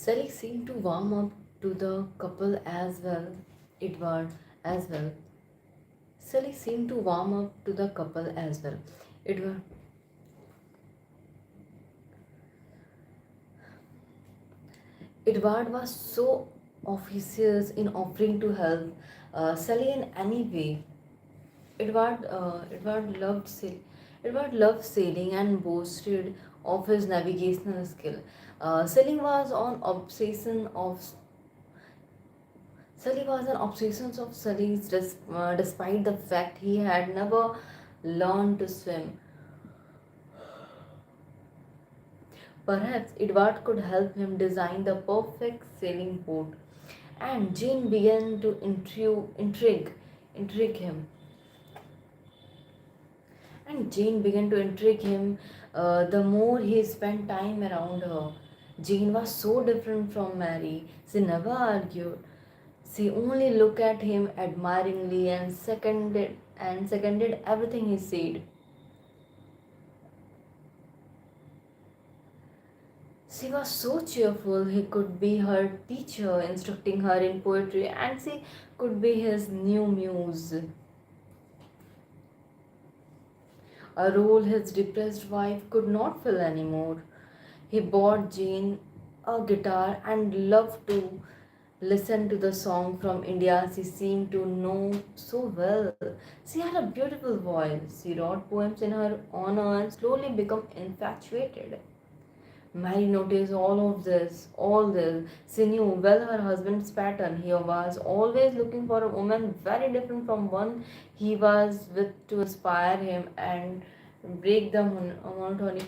Sally seemed to warm up to the couple as well. Edward as well. Sally seemed to warm up to the couple as well. Edward, Edward was so officious in offering to help Sally in any way. Edward loved Edward loved sailing and boasted of his navigational skill. Sailing was an obsession of Sully was an obsession of Sully's despite the fact he had never learned to swim. Perhaps Edward could help him design the perfect sailing boat, and Jane began to intrigue him. And Jane began to intrigue him the more he spent time around her. Jane was so different from Mary. She never argued. She only looked at him admiringly and seconded everything he said. She was so cheerful he could be her teacher, instructing her in poetry, and she could be his new muse, a role his depressed wife could not fill anymore. He bought Jane a guitar and loved to listen to the song from India she seemed to know so well. She had a beautiful voice. She wrote poems in her honor and slowly became infatuated. Mary noticed all this. She knew well her husband's pattern. He was always looking for a woman very different from one he was with to inspire him and break the monotony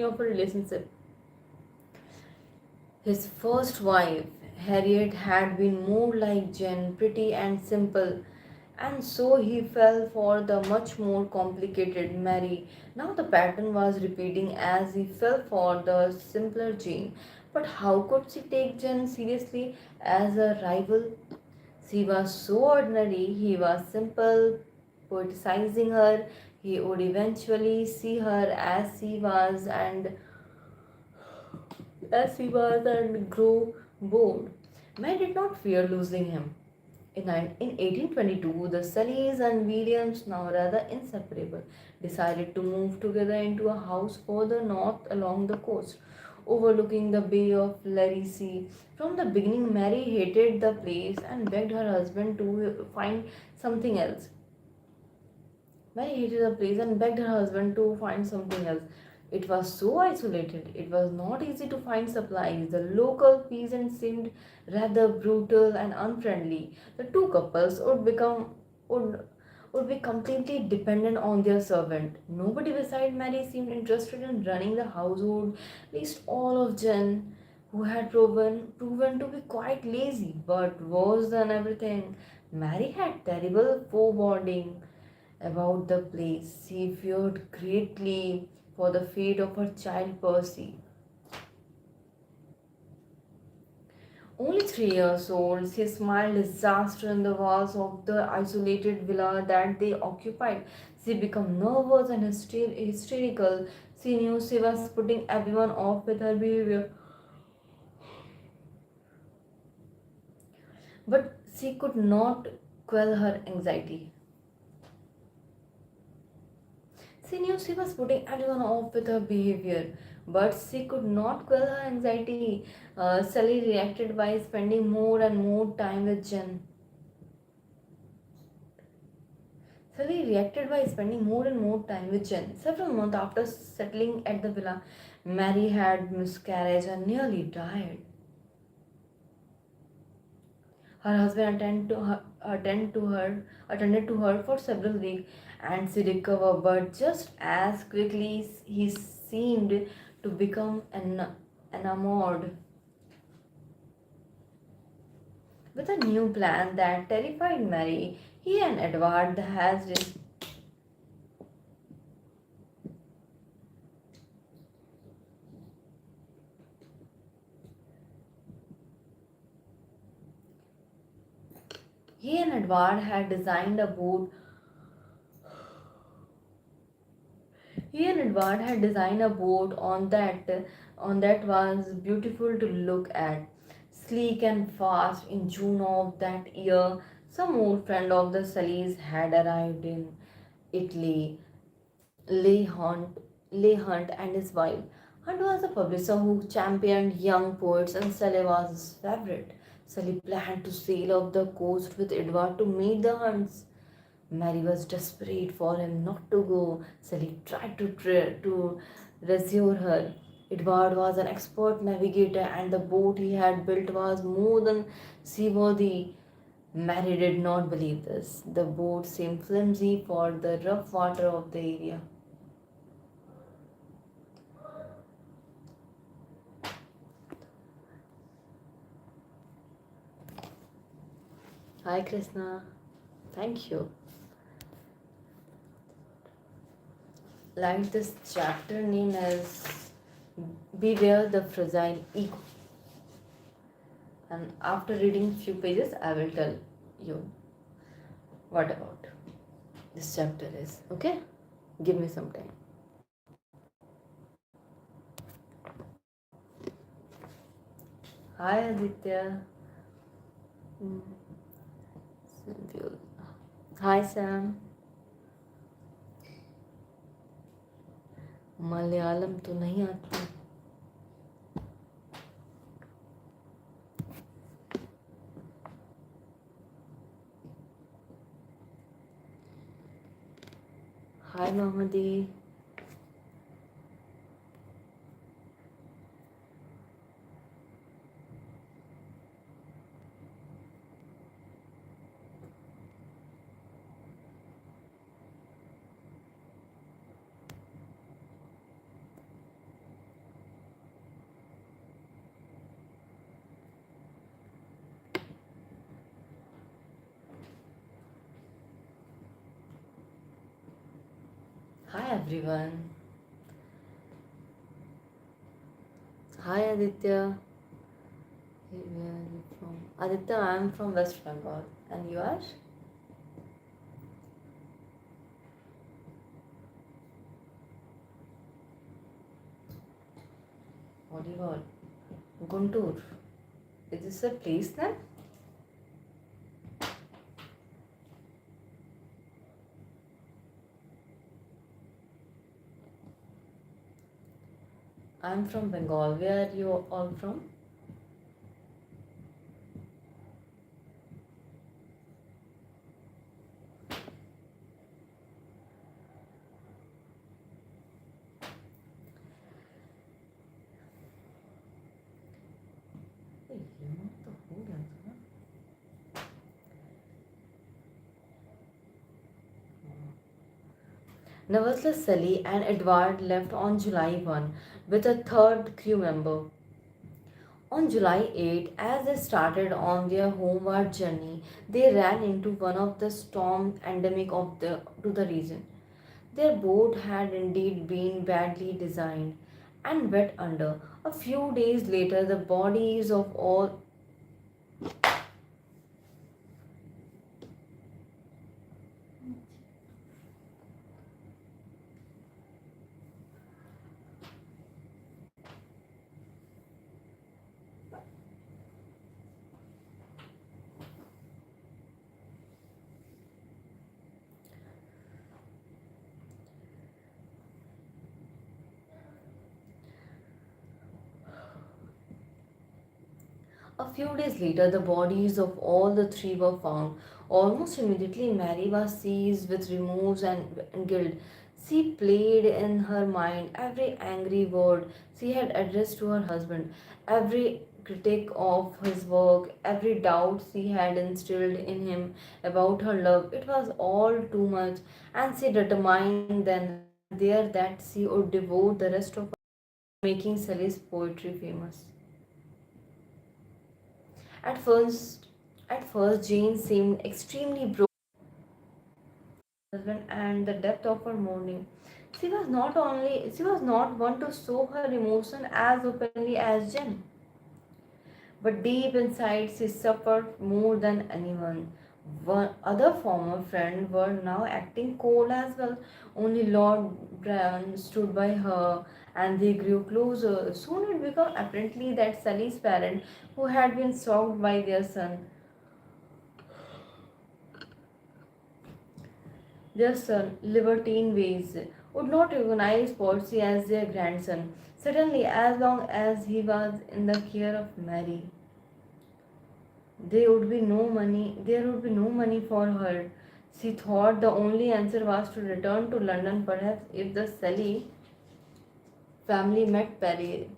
of a relationship. His first wife, Harriet, had been more like Jane, pretty and simple, and so he fell for the much more complicated Mary. Now the pattern was repeating as he fell for the simpler Jane. But how could she take Jane seriously as a rival? She was so ordinary, he was simple, poeticizing her. He would eventually see her as he was and grow bored. May did not fear losing him. In 1822, the Sullys and Williams, now rather inseparable, decided to move together into a house further north along the coast, overlooking the Bay of Larissy. From the beginning, Mary hated the place and begged her husband to find something else. Mary hated the place and begged her husband to find something else. It was so isolated, it was not easy to find supplies. The local peasants seemed rather brutal and unfriendly. The two couples would would be completely dependent on their servant. Nobody beside Mary seemed interested in running the household, least all of Jen, who had proven to be quite lazy. But worse than everything, Mary had terrible foreboding about the place. She feared greatly for the fate of her child Percy. Only 3 years old, she smiled disaster in the walls of the isolated villa that they occupied. She became nervous and hysterical. She knew she was putting everyone off with her behavior, but she could not quell her anxiety. She knew she was putting everyone off with her behavior, but she could not quell her anxiety. Sally reacted by spending more and more time with Jen. Sally reacted by spending more and more time with Jen. Several months after settling at the villa, Mary had miscarriage and nearly died. Her husband attended to her for several weeks, and she recovered. But just as quickly, he seemed to become enamored with a new plan that terrified Mary. He and Edward has he and Edward had designed a boat He and Edward had designed a boat on that was beautiful to look at, sleek and fast. In June of that year, some old friend of the Sullys had arrived in Italy. Leigh Hunt, Leigh Hunt and his wife. Hunt was a publisher who championed young poets, and Sully was his favorite. Sully planned to sail up the coast with Edward to meet the Hunts. Mary was desperate for him not to go. Sally tried to reassure her. Edward was an expert navigator, and the boat he had built was more than seaworthy. Mary did not believe this. The boat seemed flimsy for the rough water of the area. Hi, Krishna. Thank you. Like this chapter name as Beware the Fragile Ego. And after reading few pages, I will tell you what about this chapter is. Okay? Give me some time. Hi, Aditya. Hmm. Hi, Sam. Malayalam तो नहीं आती. Hi, Mahmadi. Hi, everyone. Hi, Aditya. Hey, where are you from? Aditya, I am from West Bengal. And you are? What do you call? Guntur. Is this a place then? I'm from Bengal. Where are you all from? ए, ये तो हो गया था ना. Nevertheless, Sally and Edward left on July 1 with a third crew member. On July 8, as they started on their homeward journey, they ran into one of the storms endemic to the region. Their boat had indeed been badly designed and wet under. A few days later, the bodies of all. A few days later, the bodies of all the three were found. Almost immediately, Mary was seized with remorse and guilt. She played in her mind every angry word she had addressed to her husband, every critic of his work, every doubt she had instilled in him about her love. It was all too much, and she determined then and there that she would devote the rest of her making Sally's poetry famous. At first, at first, Jane seemed extremely broken husband and the depth of her mourning. She was not one to show her emotion as openly as Jen, but deep inside she suffered more than anyone. One other former friend were now acting cold as well. Only Lord Brian stood by her and they grew closer. Soon it became apparently that Sally's parents, who had been shocked by their son, libertine ways, would not recognize Percy as their grandson. Suddenly, as long as he was in the care of Mary, there would be no money for her. She thought the only answer was to return to London. Perhaps if the Sally family met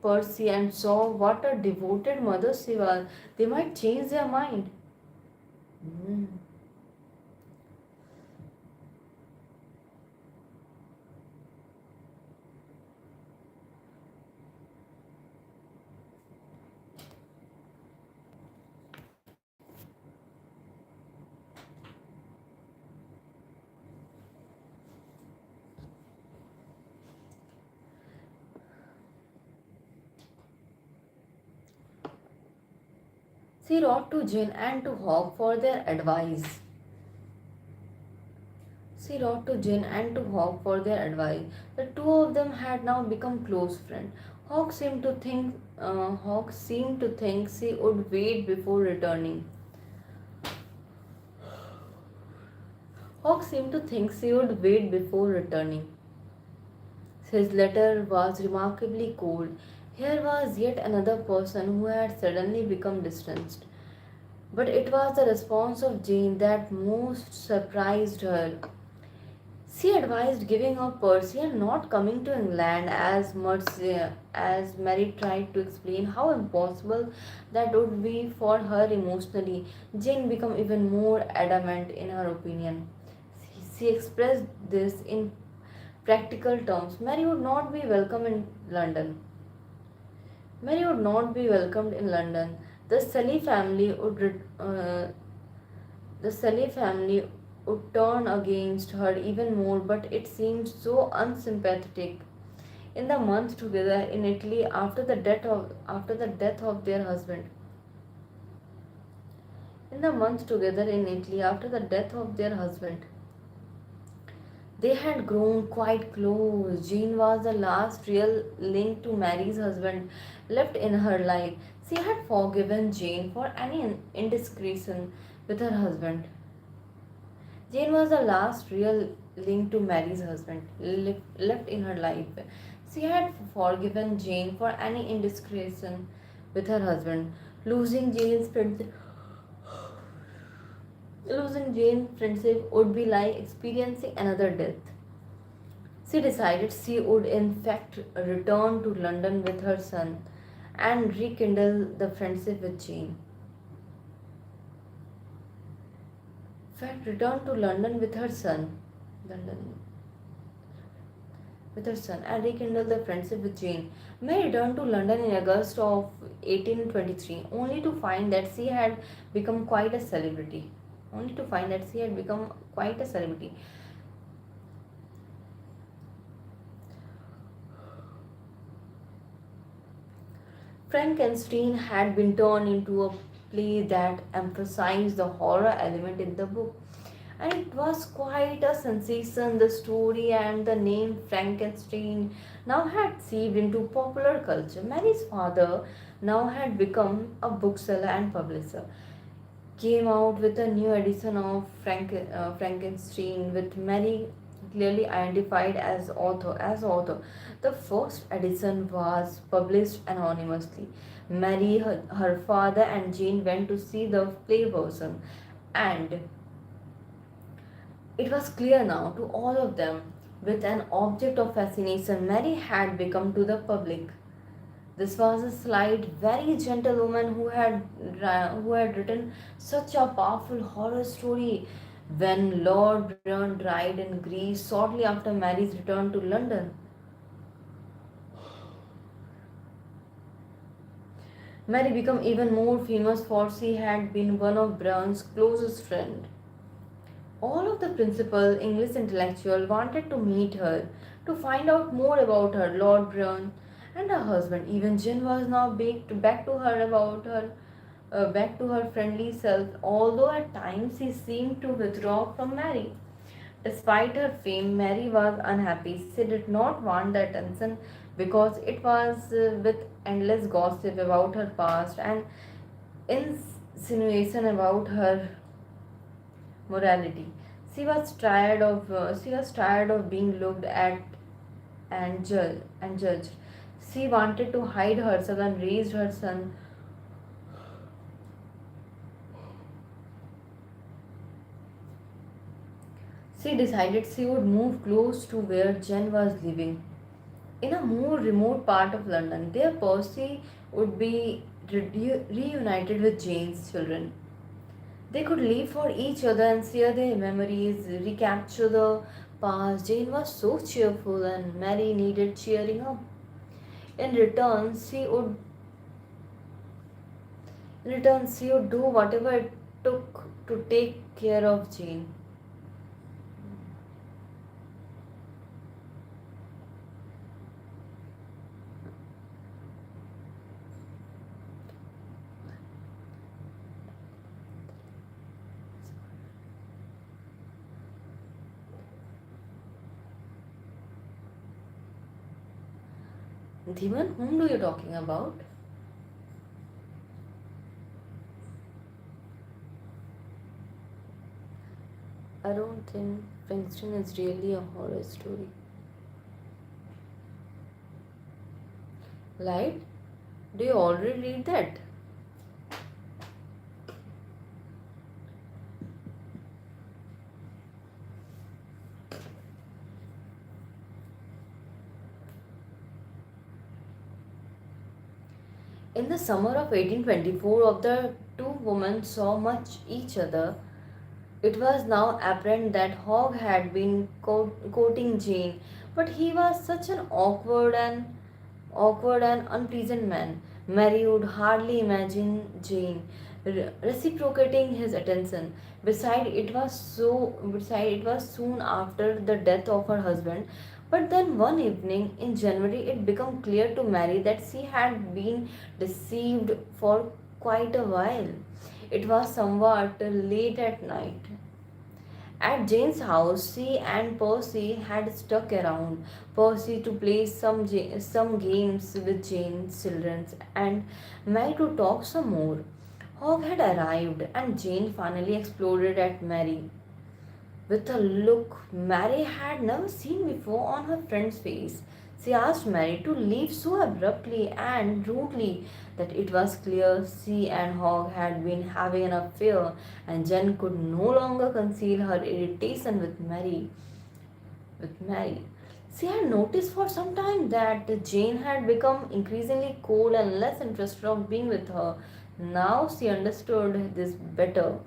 Percy and saw what a devoted mother she was, they might change their mind. Hmm. She wrote to Jane and to Hawk for their advice. She wrote to Jane and to Hawk for their advice. The two of them had now become close friends. Hawk seemed to think she would wait before returning. Hawk seemed to think she would wait before returning. His letter was remarkably cold. Here was yet another person who had suddenly become distanced. But it was the response of Jane that most surprised her. She advised giving up Percy and not coming to England as much as Mary tried to explain how impossible that would be for her emotionally. Jane became even more adamant in her opinion. She expressed this in practical terms. Mary would not be welcomed in London. The Sully family the Sully family would turn against her even more, but it seemed so unsympathetic. In the months together in Italy after the death of their husband. In the months together in Italy after the death of their husband. They had grown quite close. Jean was the last real link to Mary's husband left in her life. She had forgiven Jane for any indiscretion with her husband. Jane was the last real link to Mary's husband left in her life. She had forgiven Jane for any indiscretion with her husband. Losing Jane's friendship, losing Jane's friendship would be like experiencing another death. She decided she would in fact return to London with her son and rekindle the friendship with Jane. In fact, return to London London with her son and rekindle the friendship with Jane. May returned to London in August of 1823, only to find that she had become quite a celebrity. Only to find that she had become quite a celebrity. Frankenstein had been turned into a play that emphasized the horror element in the book. And it was quite a sensation. The story and the name Frankenstein now had seeped into popular culture. Mary's father now had become a bookseller and publisher. Came out with a new edition of Frankenstein with Mary clearly identified as author. The first edition was published anonymously. Mary, her father, and Jane went to see the play version, and it was clear now to all of them with an object of fascination Mary had become to the public. This was a slight, very gentle woman who had written such a powerful horror story. When Lord Byron died in Greece shortly after Mary's return to London, Mary became even more famous for she had been one of Brown's closest friends. All of the principal English intellectuals wanted to meet her, to find out more about her, Lord Brown and her husband. Even Jane was now back to her about her. back to her friendly self, although at times she seemed to withdraw from Mary. Despite her fame, Mary was unhappy. She did not want the attention because it was with endless gossip about her past and insinuation about her morality. She was tired of being looked at and judged. She wanted to hide herself and raised her son. She decided she would move close to where Jen was living. In a more remote part of London, there Percy would be reunited with Jane's children. They could live for each other and share their memories, recapture the past. Jane was so cheerful and Mary needed cheering up. In return, she would do whatever it took to take care of Jane. Dhiman, whom do you talking about? I don't think Princeton is really a horror story. Right? Do you already read that? In the summer of 1824, of the two women saw much each other. It was now apparent that Hogg had been courting Jane, but he was such an awkward and unpleasant man. Mary would hardly imagine Jane reciprocating his attention. Beside it was soon after the death of her husband. But then one evening in January, it became clear to Mary that she had been deceived for quite a while. It was somewhat late at night. At Jane's house, she and Percy had stuck around. Percy to play some games with Jane's children and Mary to talk some more. Hogg had arrived and Jane finally exploded at Mary with a look Mary had never seen before on her friend's face. She asked Mary to leave so abruptly and rudely that it was clear she and Hogg had been having an affair, and Jen could no longer conceal her irritation with Mary. She had noticed for some time that Jane had become increasingly cold and less interested of being with her. Now she understood this better.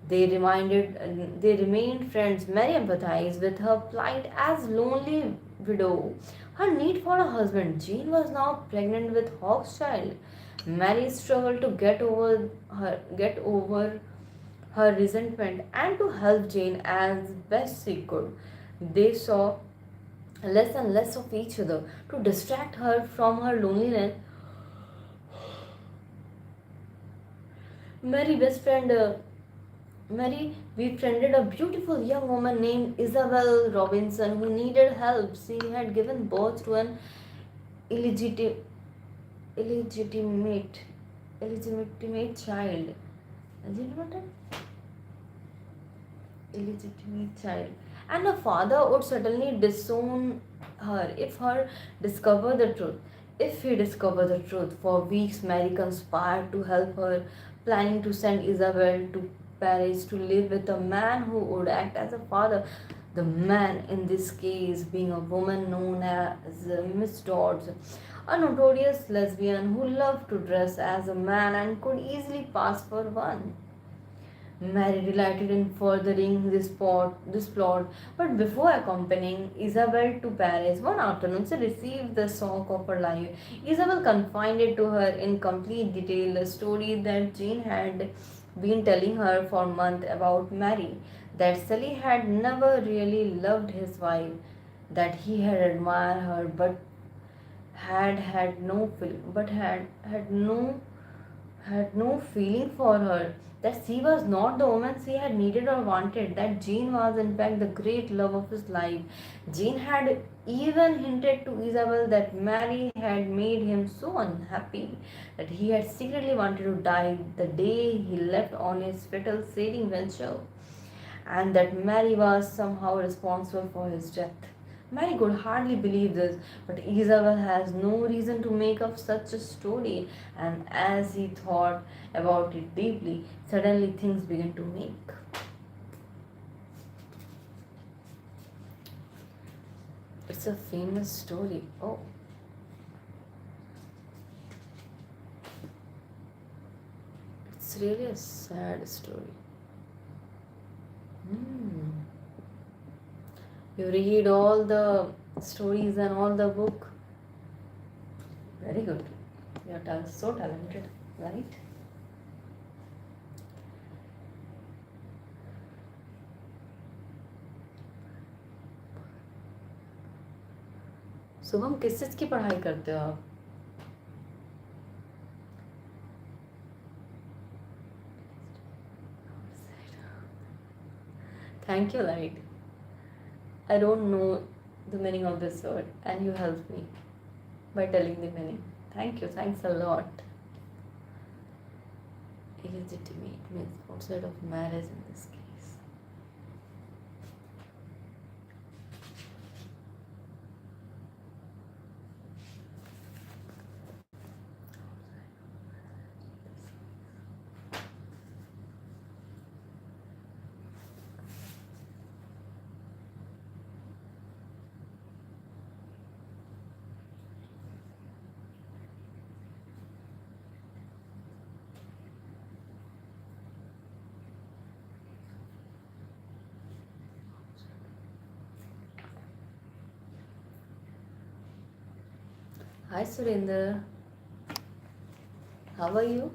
They remained friends. Mary empathized with her plight as lonely widow. Her need for a husband. Jane was now pregnant with Hawk's child. Mary struggled to get over her resentment and to help Jane as best she could. They saw less and less of each other. To distract her from her loneliness, Mary best friend Mary befriended a beautiful young woman named Isabel Robinson who needed help. She had given birth to an illegitimate illegitimate illegitimate child. Illegitimate illegitimate child. And her father would certainly disown her if he discovered the truth. For weeks Mary conspired to help her, planning to send Isabel to Paris to live with a man who would act as a father. The man in this case being a woman known as Miss Dodds, a notorious lesbian who loved to dress as a man and could easily pass for one. Mary delighted in furthering this plot, but before accompanying Isabel to Paris one afternoon, she received the shock of her life. Isabel confided to her in complete detail a story that Jane had been telling her for months about Mary, that Sally had never really loved his wife, that he had admired her, but had had no had no feeling for her, that she was not the woman she had needed or wanted, that Jane was in fact the great love of his life. Jane had even hinted to Isabel that Mary had made him so unhappy that he had secretly wanted to die the day he left on his fatal sailing venture, and that Mary was somehow responsible for his death. Mary could hardly believe this, but Isabel has no reason to make up such a story, and as he thought about it deeply, suddenly things began to make. It's a famous story. Oh, it's really a sad story. Hmm. You read all the stories and all the book. Very good. You're so talented, right? Shubham किस चीज की पढ़ाई करते हो आप? Thank you, Light. I don't know the meaning of this word, and you helped me by telling the meaning. Thank you. Thanks a lot. Illegitimate means outside of marriage in this case. Hi Surinder, how are you?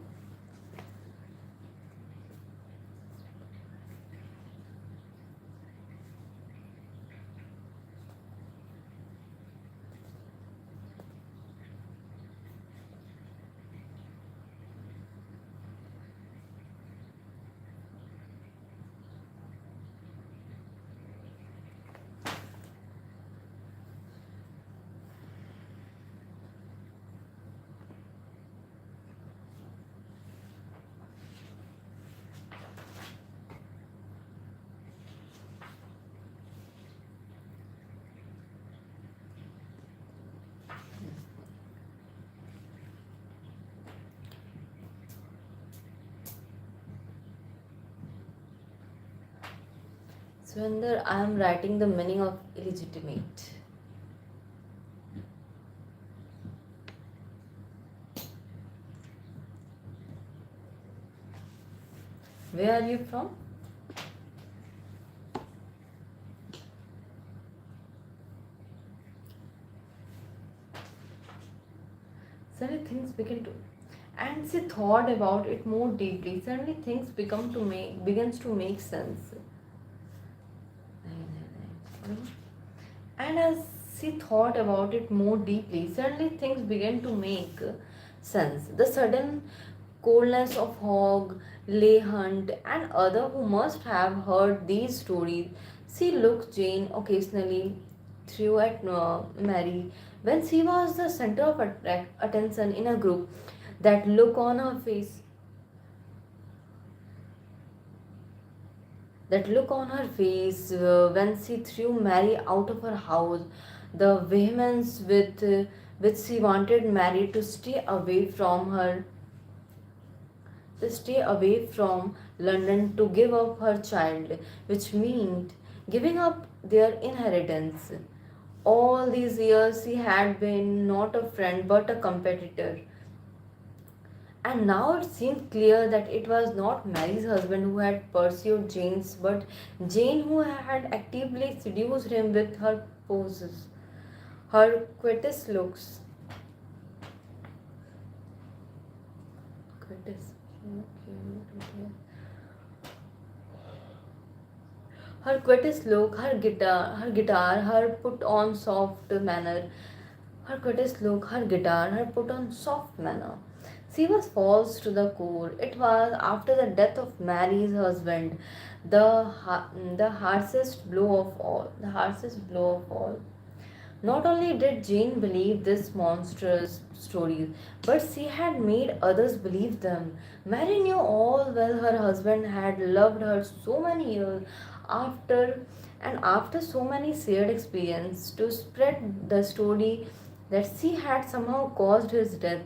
Surinder, I am writing the meaning of illegitimate. Where are you from? Suddenly things begin to, and she thought about it more deeply. Suddenly things begins to make sense. And as she thought about it more deeply, suddenly things began to make sense. The sudden coldness of Hogg, Leigh Hunt, and others who must have heard these stories. She looked Jane occasionally through at Mary when she was the center of attention in a group. That look on her face, when she threw Mary out of her house, the vehemence with which she wanted Mary to stay away from London to give up her child, which meant giving up their inheritance. All these years she had been not a friend but a competitor. And now it seemed clear that it was not Mary's husband who had pursued Jane's, but Jane who had actively seduced him with her poses, her quietest looks. Quietest. Her quietest look, her put on soft manner, her quietest look, her guitar, her put on soft manner. She was false to the core. It was after the death of Mary's husband, the harshest blow of all. The harshest blow of all. Not only did Jane believe this monstrous stories, but she had made others believe them. Mary knew all well her husband had loved her so many years after after so many shared experience to spread the story that she had somehow caused his death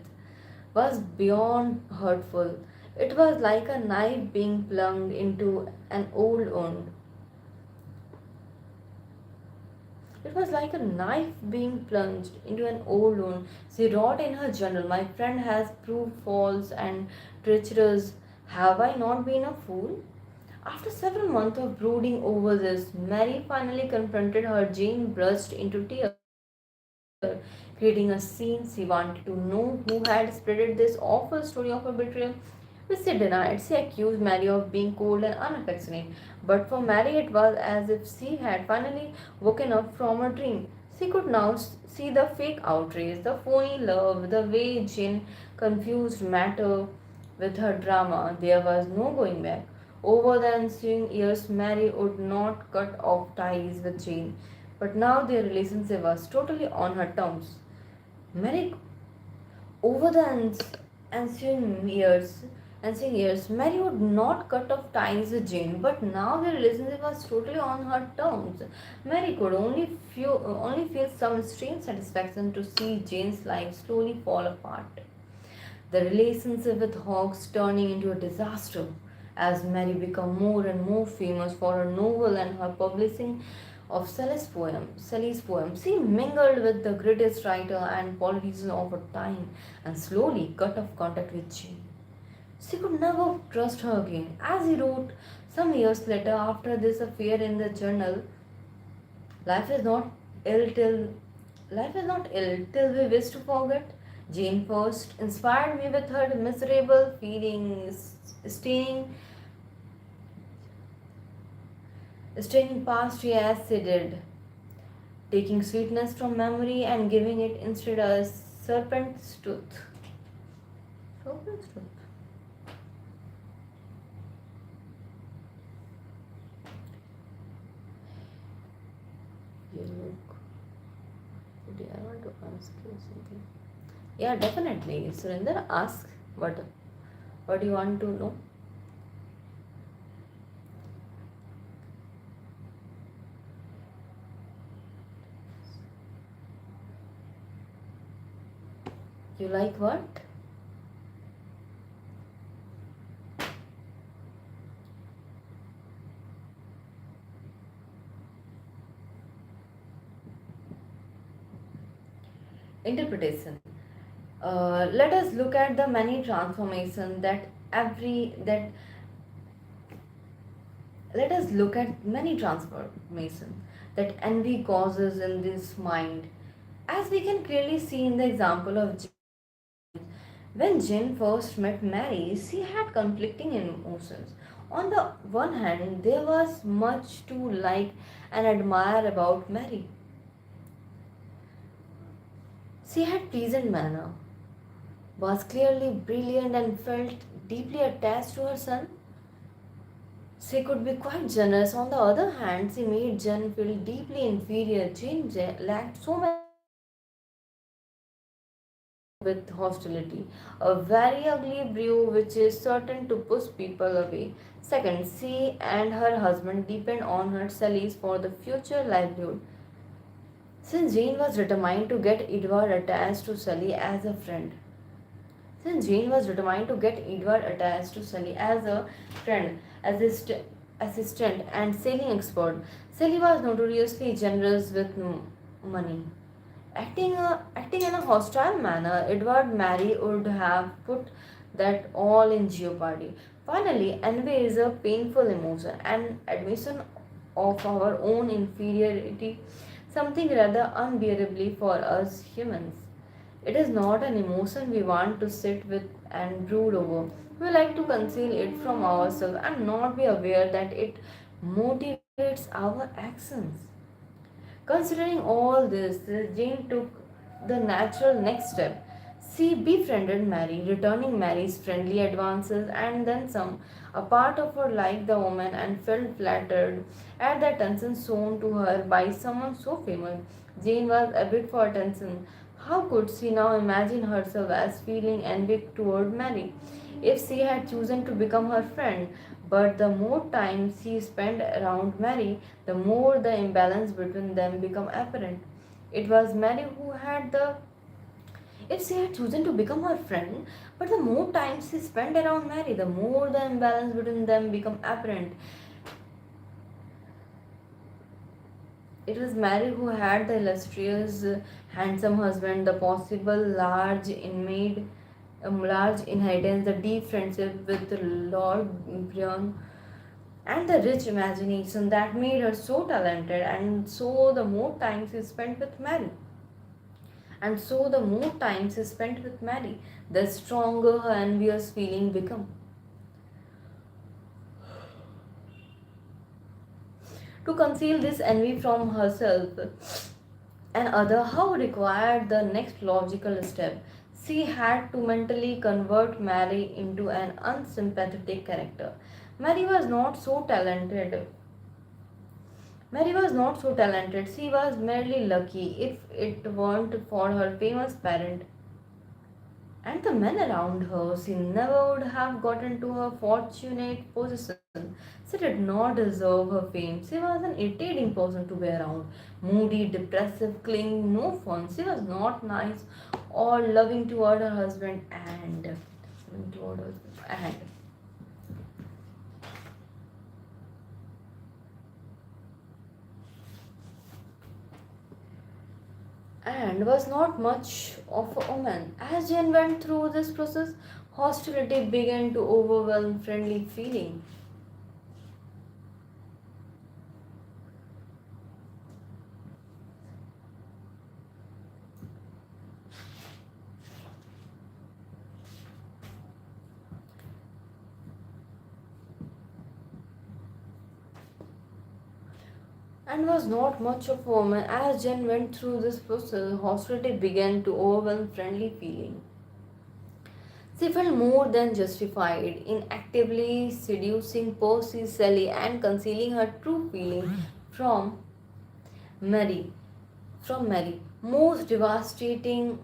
was beyond hurtful. It was like a knife being plunged into an old wound. It was like a knife being plunged into an old wound. She wrote in her journal, "My friend has proved false and treacherous. Have I not been a fool?" After several months of brooding over this, Mary finally confronted her. Jane burst into tears, creating a scene. She wanted to know who had spreaded this awful story of her betrayal, which she denied. She accused Mary of being cold and unaffectionate. But for Mary, it was as if she had finally woken up from a dream. She could now see the fake outrage, the phony love, the way Jane confused matter with her drama. There was no going back. Over the ensuing years, Mary would not cut off ties with Jane, but now their relationship was totally on her terms. Mary over the ensuing years, Mary would not cut off ties with Jane, but now their relationship was totally on her terms. Mary could only feel some strange satisfaction to see Jane's life slowly fall apart. The relationship with Hawks turning into a disaster as Mary became more and more famous for her novel and her publishing of Shelley's poem. She mingled with the greatest writer and politician of her time and slowly cut off contact with Jane. She could never trust her again. As he wrote some years later after this affair in the journal, life is not ill till we wish to forget. Jane first inspired me with her miserable feelings, staining past as she did, taking sweetness from memory and giving it instead a serpent's tooth. Serpent's tooth. You look. Today I want to ask you something. Yeah, definitely. Surinder, ask what do you want to know? You like what? Interpretation. Let us look at the many transformations that every that let us look at many transformations that envy causes in this mind. As we can clearly see in the example of Jane, when Jane first met Mary, she had conflicting emotions. On the one hand, there was much to like and admire about Mary. She had pleasant manner, was clearly brilliant and felt deeply attached to her son. She could be quite generous. On the other hand, she made Jen feel deeply inferior. Jane lacked so many with hostility, a very ugly brew which is certain to push people away. Second, she and her husband depend on her salaries for the future livelihood. Since Jane was determined to get Edward attached to Sally as a friend, Since Jane was determined to get Edward attached to Sally as a friend, assistant, and sailing expert, Sally was notoriously generous with money. Acting in a hostile manner, Edward Mary would have put that all in jeopardy. Finally, envy is a painful emotion, an admission of our own inferiority, something rather unbearably for us humans. It is not an emotion we want to sit with and brood over. We like to conceal it from ourselves and not be aware that it motivates our actions. Considering all this, Jane took the natural next step. She befriended Mary, returning Mary's friendly advances and then some. A part of her liked the woman and felt flattered at the attention shown to her by someone so famous. Jane was avid for attention. How could she now imagine herself as feeling envy toward Mary if she had chosen to become her friend? But the more time she spent around Mary, the more the imbalance between them became apparent. It was Mary who had the if she had chosen to become her friend, but the more time she spent around Mary, the more the imbalance between them became apparent. It was Mary who had the illustrious, handsome husband, the possible large inheritance, the deep friendship with Lord Brion, and the rich imagination that made her so talented. And so, the more time she spent with Mary, and so the more time she spent with Mary, the stronger her envious feeling became. To conceal this envy from herself and other, how required the next logical step. She had to mentally convert Mary into an unsympathetic character. Mary was not so talented. Mary was not so talented. She was merely lucky if it weren't for her famous parent and the men around her. She never would have gotten to her fortunate position. She did not deserve her fame. She was an irritating person to be around. Moody, depressive, clinging, no fun. She was not nice or loving toward her husband and and was not much of a woman. As Jane went through this process, hostility began to overwhelm friendly feeling. And was not much of a woman. As Jen went through this process, hostility began to overwhelm friendly feeling. She felt more than justified in actively seducing Percy Shelley and concealing her true feeling from Mary. From Mary. Most devastating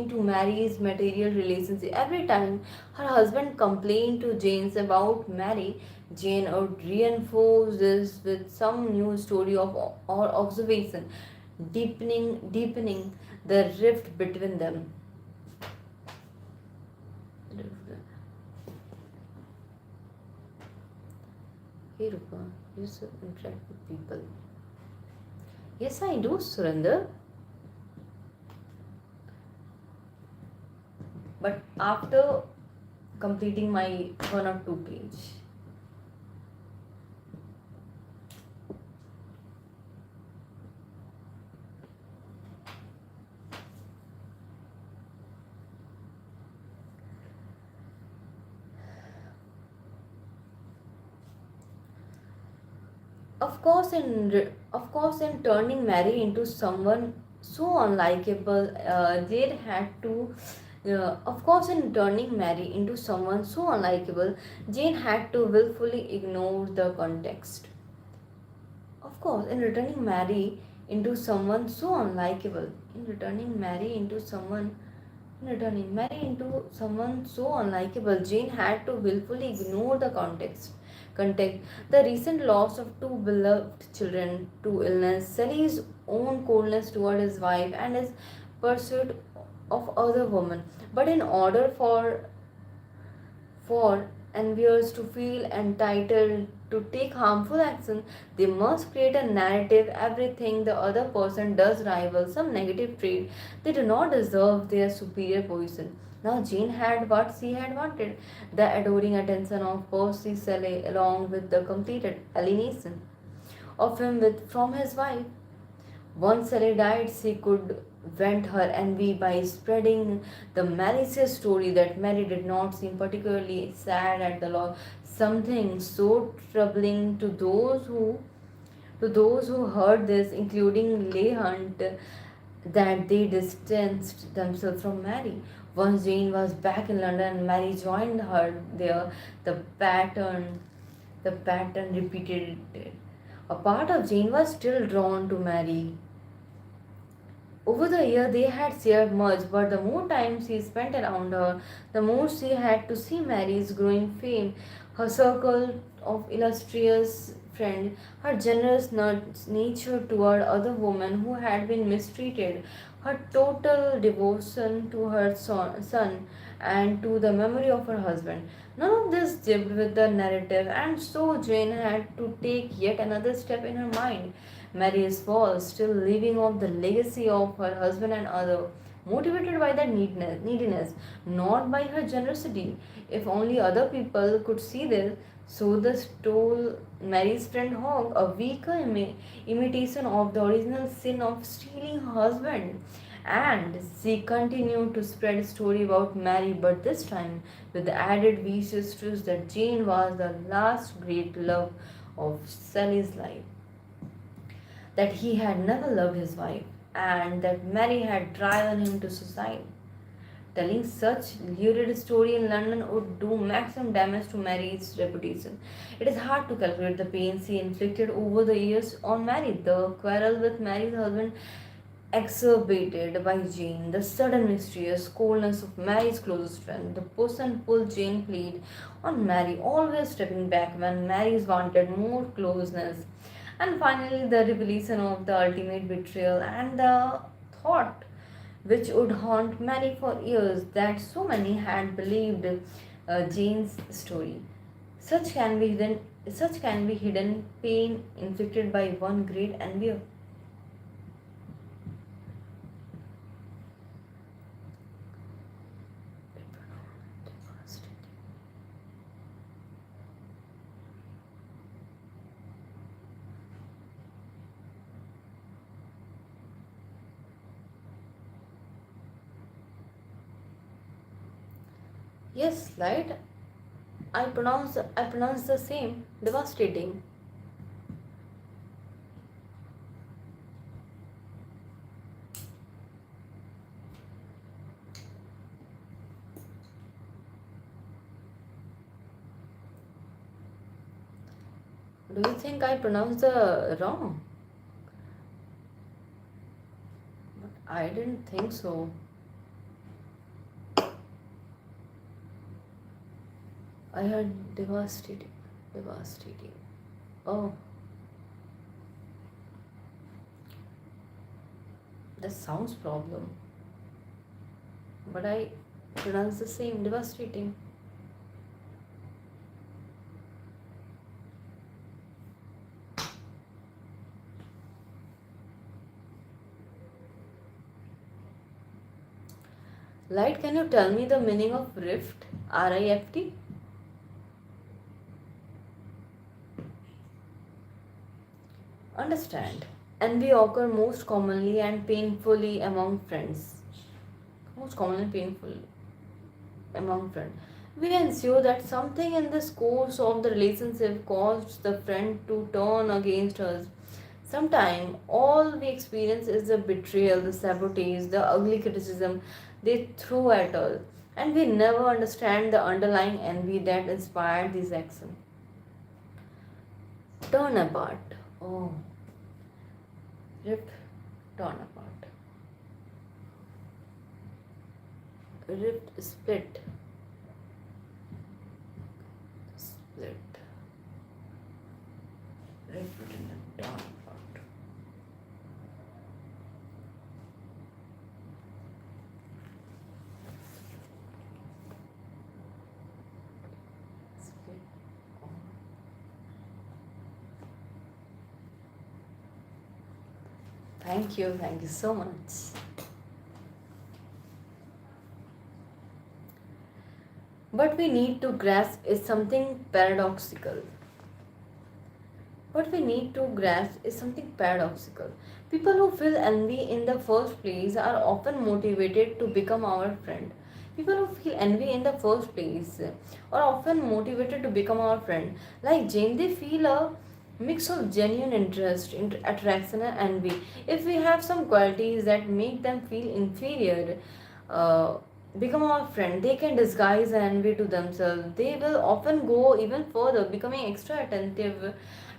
to Mary's material relationship. Every time her husband complained to James about Mary, Jane would reinforce this with some new story of or observation, deepening the rift between them. Hey Rupa, you should interact with people. Yes, I do, Surinder. But after completing my one or two page. Of course, in turning Mary into someone so unlikable, Jade had to. Of course, in turning Mary into someone so unlikable, Jane had to willfully ignore the context. Of course, in returning Mary into someone so unlikable, in returning Mary into someone Returning Mary into someone so unlikable, Jane had to willfully ignore the context. The recent loss of two beloved children to illness, Sally's own coldness toward his wife, and his pursuit of other women. But in order for envious to feel entitled to take harmful action, they must create a narrative. Everything the other person does rival some negative trait. They do not deserve their superior position. Now Jane had what she had wanted, the adoring attention of Percy Shelley along with the completed alienation of him from his wife. Once Sally died, she could vent her envy by spreading the malicious story that Mary did not seem particularly sad at the loss. Something so troubling to those who heard this, including Leigh Hunt, that they distanced themselves from Mary. Once Jane was back in London and Mary joined her there, the pattern the pattern repeated it. A part of Jane was still drawn to Mary. Over the year, they had shared much, but the more time she spent around her, the more she had to see Mary's growing fame, her circle of illustrious friends, her generous nature toward other women who had been mistreated, her total devotion to her son and to the memory of her husband. None of this jibbed with the narrative, and so Jane had to take yet another step in her mind. Mary's was still living off the legacy of her husband and other, motivated by their neediness, not by her generosity. If only other people could see this, so the stole Mary's friend Hogg, a weaker imitation of the original sin of stealing her husband. And she continued to spread a story about Mary, but this time with the added vicious truth that Jane was the last great love of Sally's life, that he had never loved his wife, and that Mary had driven him to suicide. Telling such lurid story in London would do maximum damage to Mary's reputation. It is hard to calculate the pain she inflicted over the years on Mary. The quarrel with Mary's husband exacerbated by Jane, the sudden mysterious coldness of Mary's closest friend, the push and pull Jane played on Mary, always stepping back when Mary's wanted more closeness, and finally the revelation of the ultimate betrayal and the thought which would haunt Mary for years that so many had believed Jane's story. Such can be hidden. Such can be hidden pain inflicted by one great envier. Yes, right. I pronounce the same. Devastating. Do you think I pronounced the wrong? But I didn't think so. I heard devastating. Devastating. Oh, that sounds problem. But I pronounce the same. Devastating. Light, can you tell me the meaning of rift? RIFT? Understand. Envy occur most commonly and painfully among friends. Most commonly painful among friends. We ensure that something in this course of the relationship caused the friend to turn against us. Sometimes all we experience is the betrayal, the sabotage, the ugly criticism they throw at us, and we never understand the underlying envy that inspired these actions. Turn apart. Oh, rip, torn apart. Ripped, split, split, ripped and torn apart. Split. Oh. Thank you so much. But we need to grasp is something paradoxical. What we need to grasp is something paradoxical. People who feel envy in the first place are often motivated to become our friend. People who feel envy in the first place are often motivated to become our friend. Like Jane, they feel a mix of genuine interest, attraction, and envy. If we have some qualities that make them feel inferior, uh, become our friend, they can disguise envy to themselves. They will often go even further, becoming extra attentive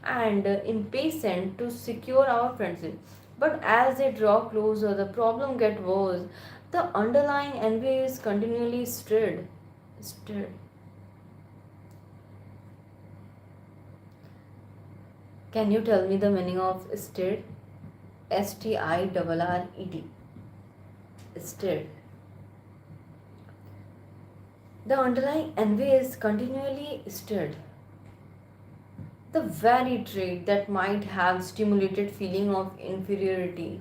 and impatient to secure our friendship. But as they draw closer, the problem get worse. The underlying envy is continually stirred. Stirred. Can you tell me the meaning of stirred? STIRRED. Stirred. The underlying envy is continually stirred. The very trait that might have stimulated feeling of inferiority.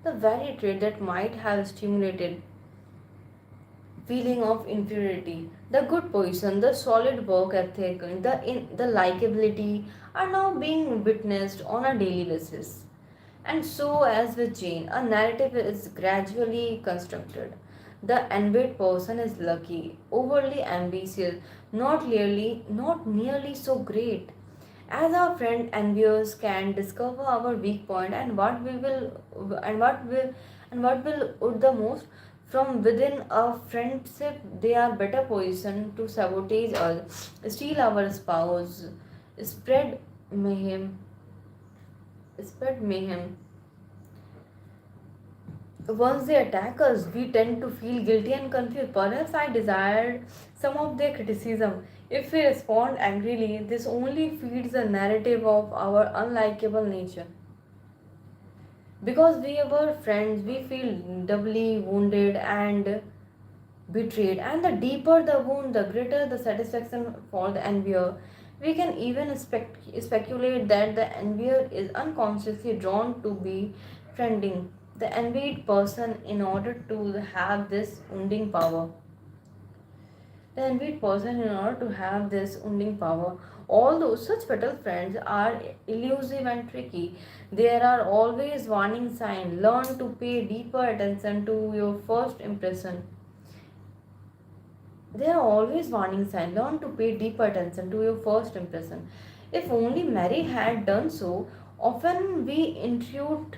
The very trait that might have stimulated feeling of inferiority. The good position, the solid work ethic, the likability are now being witnessed on a daily basis. And so, as with Jane, a narrative is gradually constructed. The envied person is lucky, overly ambitious, not nearly so great. As our friend envious can discover our weak point and what will would the most from within a friendship, they are better positioned to sabotage us, steal our spouse, spread mayhem, spread mayhem. Once they attack us, we tend to feel guilty and confused. Perhaps I desired some of their criticism. If we respond angrily, this only feeds the narrative of our unlikable nature. Because we were friends, we feel doubly wounded and betrayed. And the deeper the wound, the greater the satisfaction for the envier. We can even speculate that the envier is unconsciously drawn to be friending the envied person in order to have this wounding power. The envied person in order to have this wounding power. Although such fatal friends are elusive and tricky, there are always warning signs. Learn to pay deeper attention to your first impression. There are always warning signs. Learn to pay deeper attention to your first impression. If only Mary had done so, often we intuit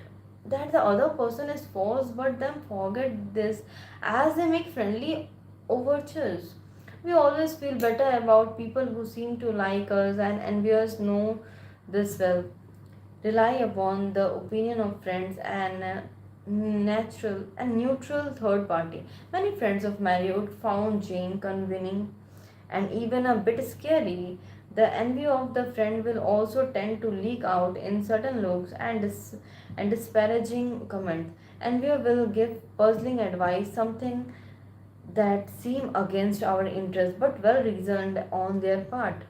that the other person is false, but then forget this as they make friendly overtures. We always feel better about people who seem to like us, and envious know this well. Rely upon the opinion of friends and natural and neutral third party. Many friends of Marriott found Jane convincing and even a bit scary. The envy of the friend will also tend to leak out in certain looks and and disparaging comments. Envy will give puzzling advice, something that seem against our interest but well reasoned on their part.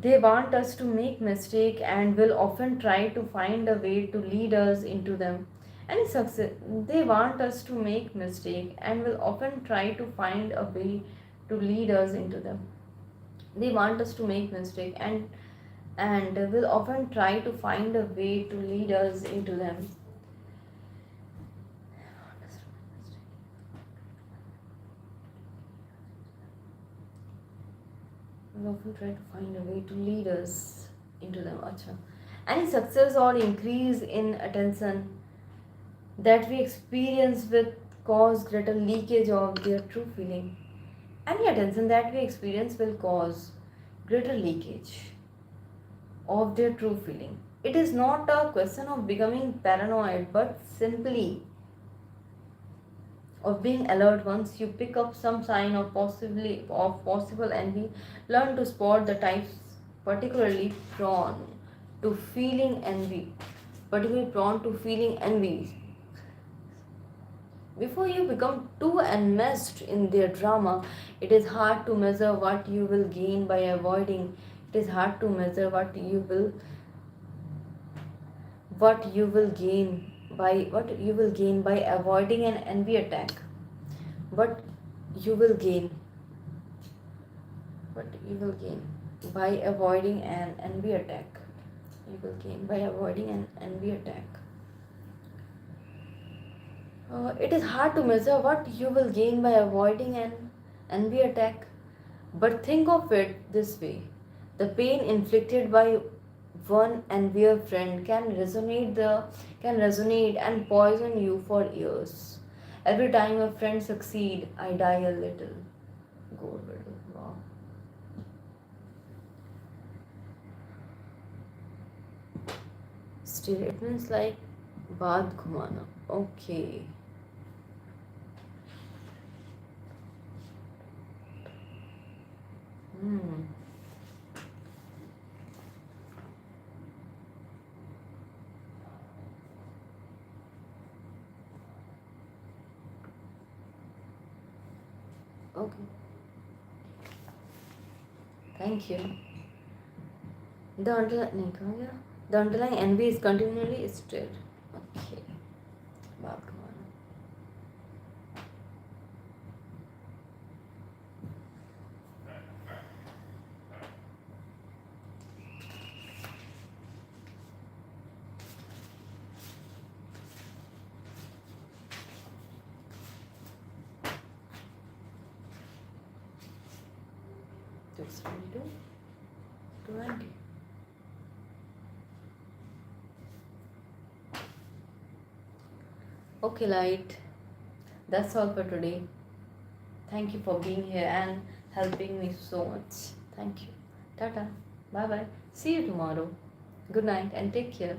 They want us to make mistake and will often try to find a way to lead us into them. Any success, they want us to make mistake and will often try to find a way to lead us into them. They want us to make mistake and will often try to find a way to lead us into them. Will often try to find a way to lead us into them. Acha. Any success or increase in attention that we experience will cause greater leakage of their true feeling. Any attention that we experience will cause greater leakage of their true feeling. It is not a question of becoming paranoid, but simply of being alert. Once you pick up some sign of possible envy, learn to spot the types particularly prone to feeling envy. Particularly prone to feeling envy. Before you become too enmeshed in their drama, it is hard to measure what you will gain by avoiding. It is hard to measure what you will gain by avoiding an envy attack. What you will gain. What you will gain by avoiding an envy attack. You will gain by avoiding an envy attack. It is hard to measure what you will gain by avoiding an envy attack, But think of it this way: the pain inflicted by one envious friend can resonate and poison you for years. Every time a friend succeed, I die a little. Gold medal. Wow. Still, it means like baat ghumana. Okay. Hmm. Okay. Thank you. The underlying नहीं कहाँ गया? The underlying envy is continually stirred. Okay. बात ghumana. That's 22 to 90. Okay, light. That's all for today. Thank you for being here and helping me so much. Thank you. Tata. Bye bye. See you tomorrow. Good night and take care.